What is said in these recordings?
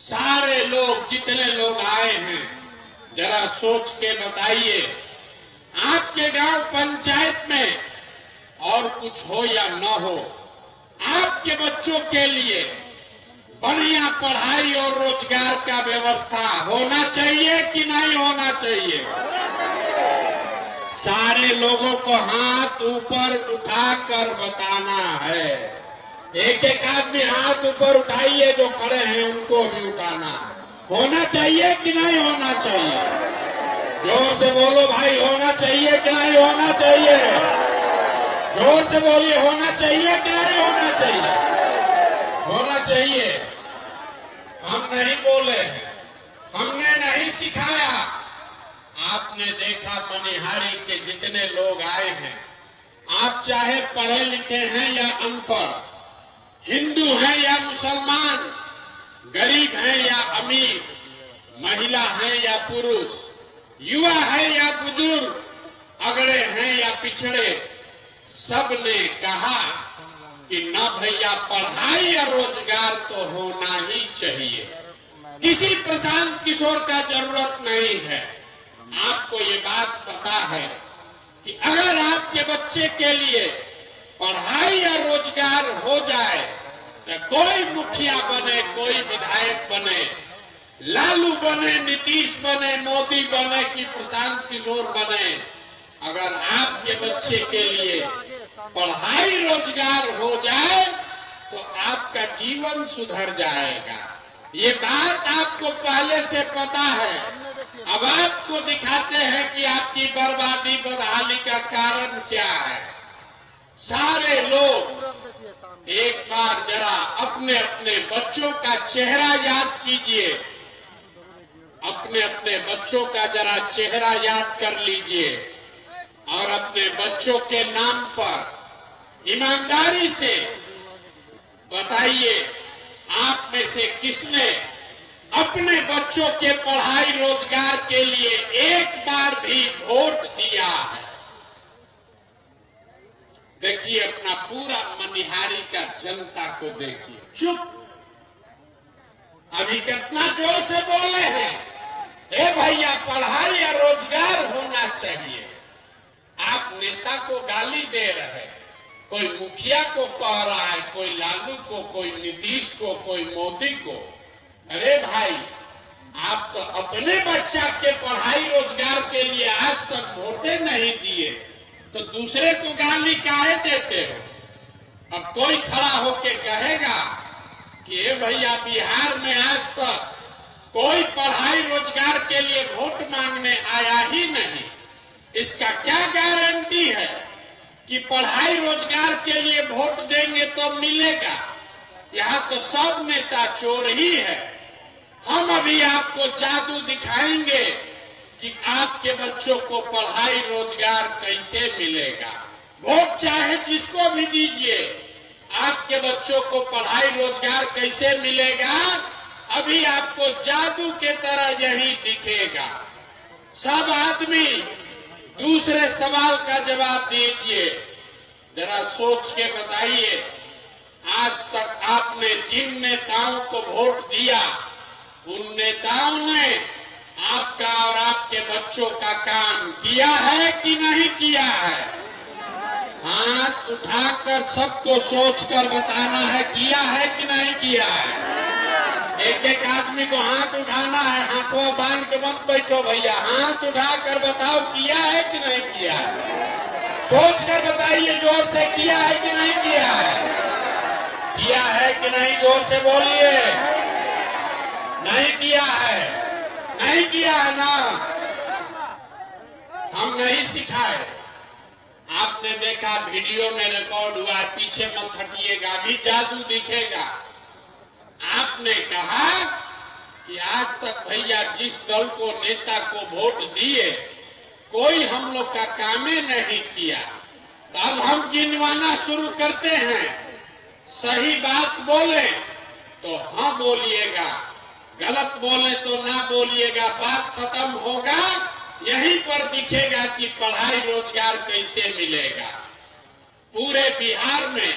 सारे लोग, जितने लोग आए हैं, जरा सोच के बताइए, आपके गांव पंचायत में और कुछ हो या न हो, आपके बच्चों के लिए बढ़िया पढ़ाई और रोजगार का व्यवस्था होना चाहिए कि नहीं होना चाहिए? सारे लोगों को हाथ ऊपर उठाकर बताना है। एक एक आदमी हाथ ऊपर उठाइए, जो खड़े हैं उनको भी उठाना है। होना चाहिए कि नहीं होना चाहिए? जोर से बोलो भाई, होना चाहिए कि नहीं होना चाहिए? जोर से बोलिए, होना चाहिए कि नहीं होना चाहिए? होना चाहिए। हम नहीं बोले, हमने नहीं सिखाया। आपने देखा मनिहारी के जितने लोग आए हैं, आप चाहे पढ़े लिखे हैं या अनपढ़, हिंदू हैं या मुसलमान, गरीब हैं या अमीर, महिला हैं या पुरुष, युवा है या बुजुर्ग, अगड़े हैं या पिछड़े, सबने कहा कि न भैया, पढ़ाई और रोजगार तो होना ही चाहिए। किसी प्रशांत किशोर का जरूरत नहीं है। आपको ये बात पता है कि अगर आपके बच्चे के लिए पढ़ाई और रोजगार हो जाए तो कोई मुखिया बने, कोई विधायक बने, लालू बने, नीतीश बने, मोदी बने कि प्रशांत किशोर बने, अगर आपके बच्चे के लिए पढ़ाई रोजगार हो जाए तो आपका जीवन सुधर जाएगा। ये बात आपको पहले से पता है। अब आपको दिखाते हैं कि आपकी बर्बादी, बदहाली का कारण क्या है। सारे लोग एक बार जरा अपने अपने बच्चों का चेहरा याद कीजिए, अपने अपने बच्चों का जरा चेहरा याद कर लीजिए और अपने बच्चों के नाम पर ईमानदारी से बताइए, आप में से किसने अपने बच्चों के पढ़ाई रोजगार के लिए एक बार भी वोट दिया है? देखिए, अपना पूरा मनिहारी का जनता को देखिए। चुप। अभी कितना जोर से बोले हैं, ए भैया, पढ़ाई या रोजगार होना चाहिए। आप नेता को गाली दे रहे, कोई मुखिया को कह रहा है, कोई लालू को, कोई नीतीश को, कोई मोदी को। अरे भाई, आप तो अपने बच्चा के पढ़ाई रोजगार के लिए आज तक वोटे नहीं दिए, तो दूसरे को गाली काहे देते हो? अब कोई खड़ा होके कहेगा कि ए भैया, बिहार में आज तक कोई पढ़ाई रोजगार के लिए वोट मांगने आया ही नहीं, इसका क्या गारंटी है कि पढ़ाई रोजगार के लिए वोट देंगे तो मिलेगा? यहाँ तो सब नेता चोर ही है। हम अभी आपको जादू दिखाएंगे कि आपके बच्चों को पढ़ाई रोजगार कैसे मिलेगा। वोट चाहे जिसको भी दीजिए, आपके बच्चों को पढ़ाई रोजगार कैसे मिलेगा, अभी आपको जादू के तरह यही दिखेगा। सब आदमी दूसरे सवाल का जवाब दीजिए, जरा सोच के बताइए, आज तक आपने जिन नेताओं को वोट दिया, उन नेताओं ने आपका और आपके बच्चों का काम किया है कि नहीं किया है? हाथ उठाकर सबको सोचकर बताना है, किया है कि नहीं किया है? एक एक आदमी को हाथ उठाना है। हाथों बांध के मत बैठो भैया, हाथ उठाकर बताओ, किया है कि नहीं किया है? सोचकर बताइए जोर से, किया है कि नहीं किया है? किया है कि नहीं? जोर से बोलिए। नहीं किया है, नहीं किया है ना? हम नहीं सिखाए। आपने देखा वीडियो में रिकॉर्ड हुआ, पीछे मत हटिएगा, अभी जादू दिखेगा। आपने कहा कि आज तक भैया जिस दल को, नेता को वोट दिए, कोई हम लोग का काम ही नहीं किया। तो अब हम गिनवाना शुरू करते हैं। सही बात बोले तो हाँ बोलिएगा, गलत बोले तो ना बोलिएगा। बात खत्म होगा, यहीं पर दिखेगा कि पढ़ाई रोजगार कैसे मिलेगा। पूरे बिहार में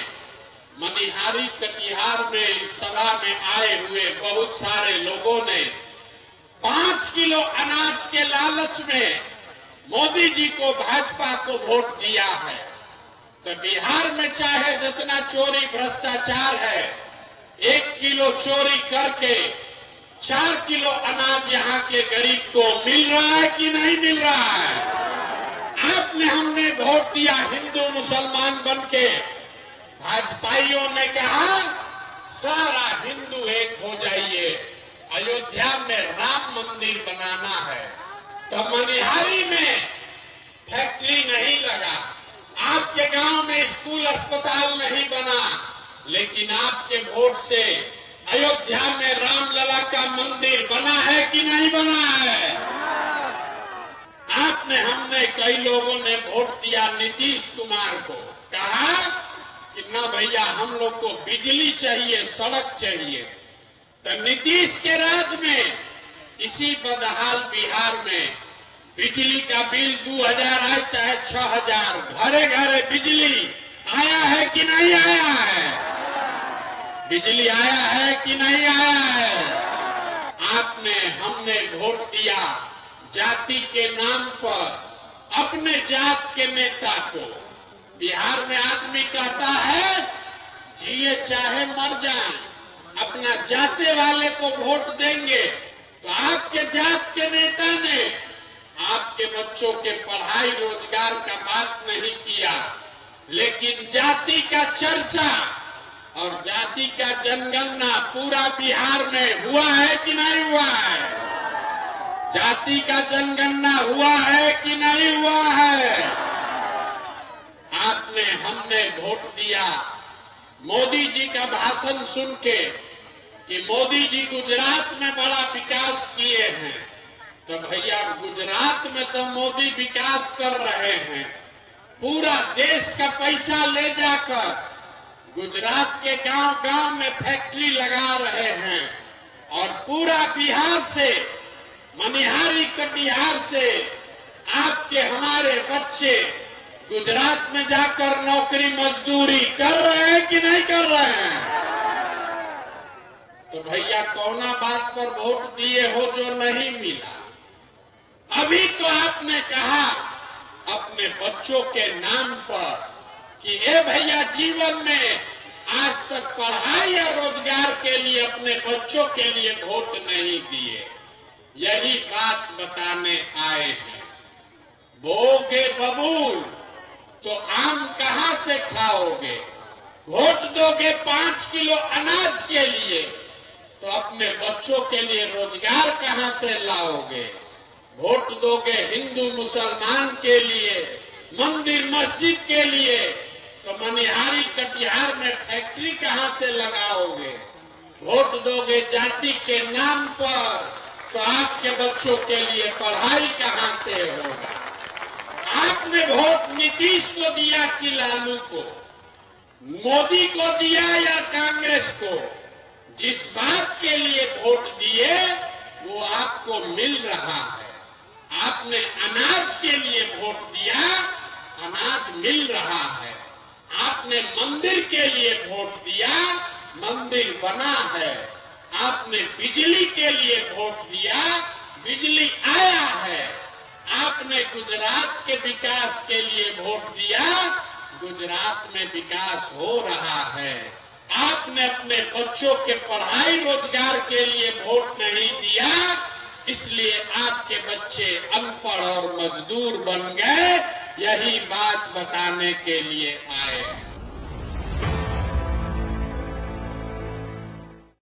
मनिहारी कटिहार में इस सभा में आए हुए बहुत सारे लोगों ने 5 किलो अनाज के लालच में मोदी जी को, भाजपा को वोट दिया है। तो बिहार में चाहे जितना चोरी भ्रष्टाचार है, 1 किलो चोरी करके 4 किलो अनाज यहाँ के गरीब को मिल रहा है कि नहीं मिल रहा है? आपने, हमने वोट दिया हिंदू मुसलमान बनके, भाजपाइयों ने कहा सारा हिंदू एक हो जाइए, अयोध्या में राम मंदिर बनाना है। तो मनिहारी में फैक्ट्री नहीं लगा, आपके गांव में स्कूल अस्पताल नहीं बना, लेकिन आपके वोट से अयोध्या में रामलला का मंदिर बना है कि नहीं बना है? आपने, हमने, कई लोगों ने वोट दिया नीतीश कुमार को, कहा कि ना भैया हम लोग को बिजली चाहिए, सड़क चाहिए। तो नीतीश के राज में इसी बदहाल बिहार में बिजली का बिल 2000 आए चाहे 6000, घरे घरे बिजली आया है कि नहीं आया है? बिजली आया है कि नहीं आया है? आपने, हमने वोट दिया जाति के नाम पर अपने जात के नेता को। बिहार में आदमी कहता है जिए चाहे मर जाए, अपना जाते वाले को वोट देंगे। तो आपके जात के नेता ने आपके बच्चों के पढ़ाई रोजगार का बात नहीं किया, लेकिन जाति का चर्चा और जाति का जनगणना पूरा बिहार में हुआ है कि नहीं हुआ है? जाति का जनगणना हुआ है कि नहीं हुआ है? आपने, हमने वोट दिया मोदी जी का भाषण सुन के कि मोदी जी गुजरात में बड़ा विकास किए हैं। तो भैया गुजरात में तो मोदी विकास कर रहे हैं, पूरा देश का पैसा ले जाकर गुजरात के गांव-गांव में फैक्ट्री लगा रहे हैं और पूरा बिहार से, मनिहारी कटिहार से आपके, हमारे बच्चे गुजरात में जाकर नौकरी मजदूरी कर रहे हैं कि नहीं कर रहे हैं? तो भैया कौना बात पर वोट दिए हो जो नहीं मिला? अभी तो आपने कहा अपने बच्चों के नाम पर कि ए भैया जीवन में आज तक पढ़ाई या रोजगार के लिए अपने बच्चों के लिए वोट नहीं दिए। यही बात बताने आए हैं। बोगे बबूल तो आम कहां से खाओगे? वोट दोगे 5 किलो अनाज के लिए तो अपने बच्चों के लिए रोजगार कहां से लाओगे? वोट दोगे हिंदू मुसलमान के लिए, मंदिर मस्जिद के लिए तो मनिहारी कटिहार में फैक्ट्री कहां से लगाओगे? वोट दोगे जाति के नाम पर तो आपके बच्चों के लिए पढ़ाई कहां से होगा? आपने वोट नीतीश को दिया कि लालू को, मोदी को दिया या कांग्रेस को? जिस बात के लिए वोट दिए वो आपको मिल रहा है। आपने अनाज के लिए वोट दिया, अनाज मिल रहा है। आपने मंदिर के लिए वोट दिया, मंदिर बना है। आपने बिजली के लिए वोट दिया, बिजली आया है। आपने गुजरात के विकास के लिए वोट दिया, गुजरात में विकास हो रहा है। आपने अपने बच्चों के पढ़ाई रोजगार के लिए वोट नहीं दिया, इसलिए आपके बच्चे अनपढ़ और मजदूर बन गए। यही बात बताने के लिए आए हैं।